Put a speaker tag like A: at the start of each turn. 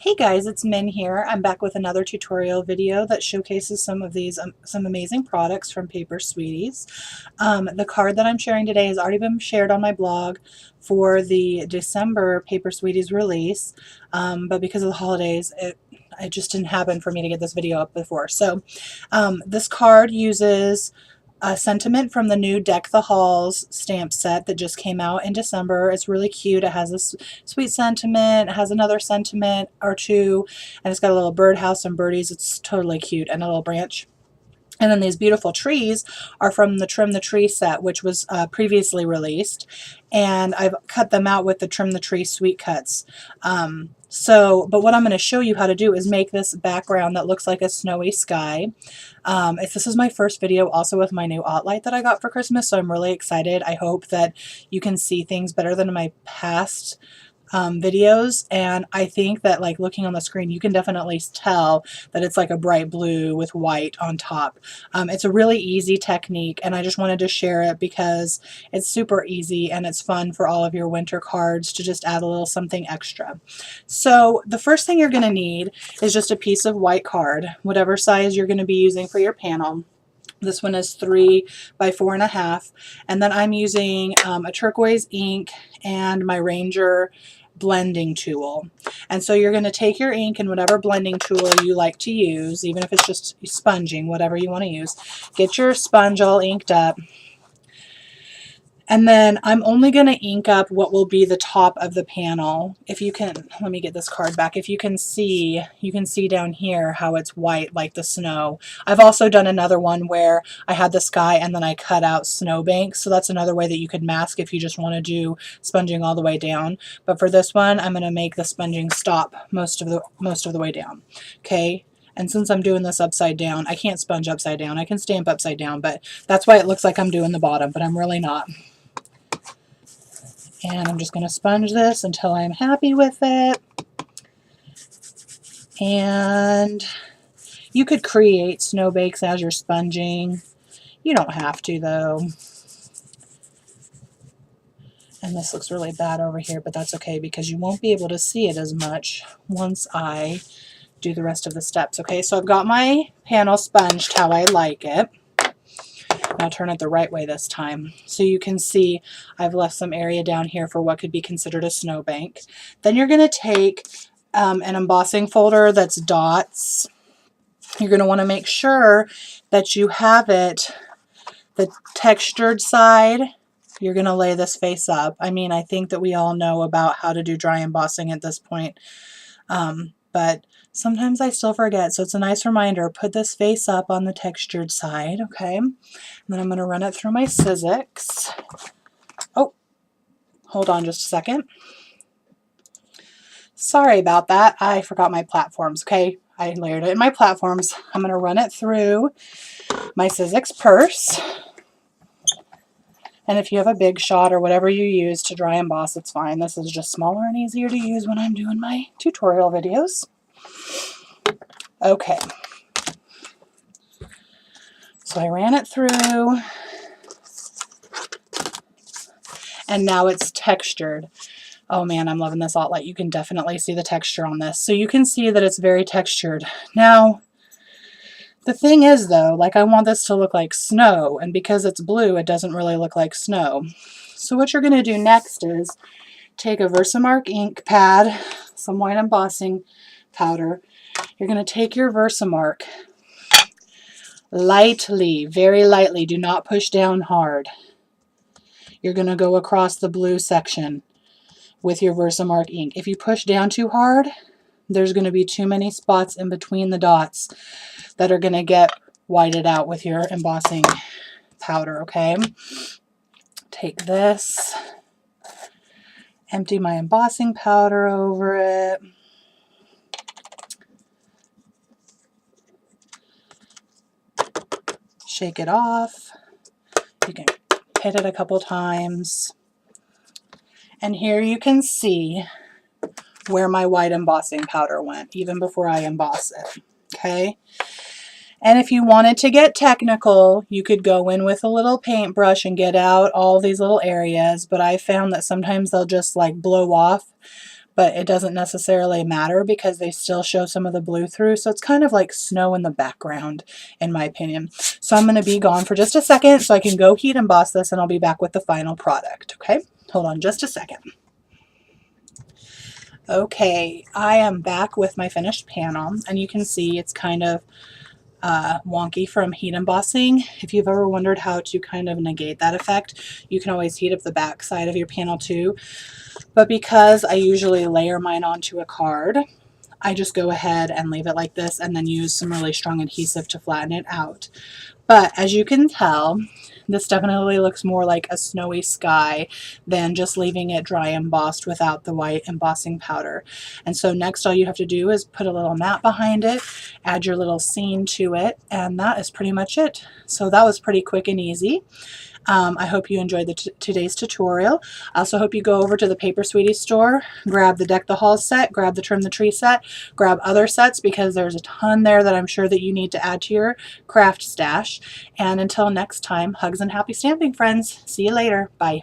A: Hey guys, it's Min here. I'm back with another tutorial video that showcases some of these some amazing products from Paper Sweeties. The card that I'm sharing today has already been shared on my blog for the December Paper Sweeties release, but because of the holidays, it just didn't happen for me to get this video up before. So this card uses a sentiment from the new Deck the Halls stamp set that just came out in December. It's really cute. It has this sweet sentiment, it has another sentiment or two, and it's got a little birdhouse and birdies. It's totally cute, and a little branch. And then these beautiful trees are from the Trim the Tree set, which was previously released. And I've cut them out with the Trim the Tree Sweet Cuts. But what I'm going to show you how to do is make this background that looks like a snowy sky. This is my first video also with my new OttLite that I got for Christmas, so I'm really excited. I hope that you can see things better than in my past videos, and I think that, like, looking on the screen, you can definitely tell that it's like a bright blue with white on top. It's a really easy technique, and I just wanted to share it because it's super easy and it's fun for all of your winter cards to just add a little something extra. So the first thing you're going to need is just a piece of white card, whatever size you're going to be using for your panel. This one is 3 by 4.5, and then I'm using a turquoise ink and my Ranger blending tool. And so you're going to take your ink and whatever blending tool you like to use, even if it's just sponging, whatever you want to use. Get your sponge all inked up. And then I'm only going to ink up what will be the top of the panel. If you can, let me get this card back. If you can see down here how it's white like the snow. I've also done another one where I had the sky and then I cut out snowbanks. So that's another way that you could mask if you just want to do sponging all the way down. But for this one, I'm going to make the sponging stop most of the way down. Okay. And since I'm doing this upside down, I can't sponge upside down. I can stamp upside down, but that's why it looks like I'm doing the bottom, but I'm really not. And I'm just going to sponge this until I'm happy with it. And you could create snowbanks as you're sponging. You don't have to, though. And this looks really bad over here, but that's okay because you won't be able to see it as much once I do the rest of the steps. Okay, so I've got my panel sponged how I like it. I'll turn it the right way this time. So you can see I've left some area down here for what could be considered a snowbank. Then you're going to take an embossing folder that's dots. You're going to want to make sure that you have it, the textured side. You're going to lay this face up. I mean, I think that we all know about how to do dry embossing at this point. But sometimes I still forget, so it's a nice reminder. Put this face up on the textured side, okay? And then I'm going to run it through my Sizzix. Oh, hold on just a second. Sorry about that. I forgot my platforms, okay? I layered it in my platforms. I'm going to run it through my Sizzix purse. And if you have a big shot or whatever you use to dry emboss, it's fine. This is just smaller and easier to use when I'm doing my tutorial videos. Okay. So I ran it through. And now it's textured. Oh man, I'm loving this OttLite. You can definitely see the texture on this. So you can see that it's very textured. Now, the thing is though, like, I want this to look like snow, and because it's blue, it doesn't really look like snow. So what you're going to do next is take a Versamark ink pad, some white embossing powder. You're going to take your Versamark lightly, very lightly, do not push down hard. You're going to go across the blue section with your Versamark ink. If you push down too hard, there's going to be too many spots in between the dots that are going to get whited out with your embossing powder, okay? Take this, empty my embossing powder over it. Shake it off. You can hit it a couple times. And here you can see where my white embossing powder went, even before I emboss it, okay? And if you wanted to get technical, you could go in with a little paintbrush and get out all these little areas, but I found that sometimes they'll just like blow off. but it doesn't necessarily matter because they still show some of the blue through. So it's kind of like snow in the background, in my opinion. So I'm going to be gone for just a second so I can go heat emboss this, and I'll be back with the final product. Okay, hold on just a second. Okay, I am back with my finished panel, and you can see it's kind of wonky from heat embossing. If you've ever wondered how to kind of negate that effect, you can always heat up the back side of your panel too. But because I usually layer mine onto a card, I just go ahead and leave it like this and then use some really strong adhesive to flatten it out. But as you can tell, this definitely looks more like a snowy sky than just leaving it dry embossed without the white embossing powder. And so next all you have to do is put a little mat behind it, add your little scene to it, and that is pretty much it. So that was pretty quick and easy. I hope you enjoyed today's tutorial. I also hope you go over to the Paper Sweeties store, grab the Deck the Halls set, grab the Trim the Tree set, grab other sets because there's a ton there that I'm sure that you need to add to your craft stash. And until next time, hugs and happy stamping, friends. See you later. Bye.